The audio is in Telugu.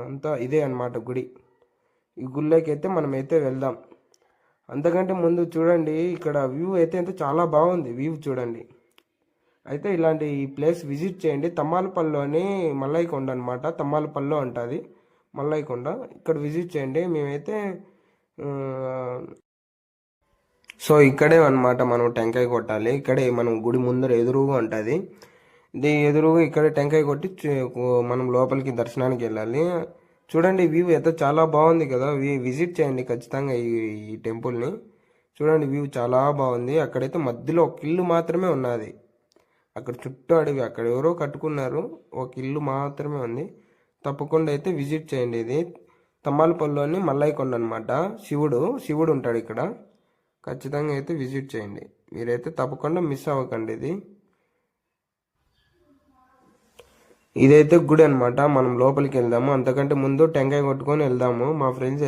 అంతా ఇదే అన్నమాట గుడి. ఈ గుడిలోకి అయితే మనమైతే వెళ్దాం. అంతకంటే ముందు చూడండి, ఇక్కడ వ్యూ అయితే చాలా బాగుంది. వ్యూ చూడండి. అయితే ఇలాంటి ఈ ప్లేస్ విజిట్ చేయండి. తమ్మాలపల్లిలోని మల్లయ్య కొండ అనమాట. తమ్మాలపల్లిలో ఉంటుంది మల్లయ్య కొండ. ఇక్కడ విజిట్ చేయండి. మేమైతే ఆ, సో ఇక్కడే అన్నమాట మనం టెంకాయ కొట్టాలి. ఇక్కడే మనం గుడి ముందర ఎదురుగా ఉంటుంది. ఇది ఎదురుగా ఇక్కడే టెంకాయ కొట్టి మనం లోపలికి దర్శనానికి వెళ్ళాలి. చూడండి వ్యూ అయితే చాలా బాగుంది కదా. విజిట్ చేయండి ఖచ్చితంగా ఈ టెంపుల్ని. చూడండి వ్యూ చాలా బాగుంది. అక్కడైతే మధ్యలో ఒక ఇల్లు మాత్రమే ఉన్నది. అక్కడ చుట్టూ అడవి, అక్కడ ఎవరో కట్టుకున్నారు. ఒక ఇల్లు మాత్రమే ఉంది. తప్పకుండా అయితే విజిట్ చేయండి. ఇది తమ్మాలపల్లిలోని మల్లయ్య కొండ అనమాట. శివుడు ఉంటాడు ఇక్కడ. ఖచ్చితంగా అయితే విజిట్ చేయండి. మీరైతే తప్పకుండా మిస్ అవ్వకండి. ఇదైతే గుడి అనమాట. మనం లోపలికి వెళ్దాము. అంతకంటే ముందు టెంకాయ కొట్టుకొని వెళ్దాము. మా ఫ్రెండ్స్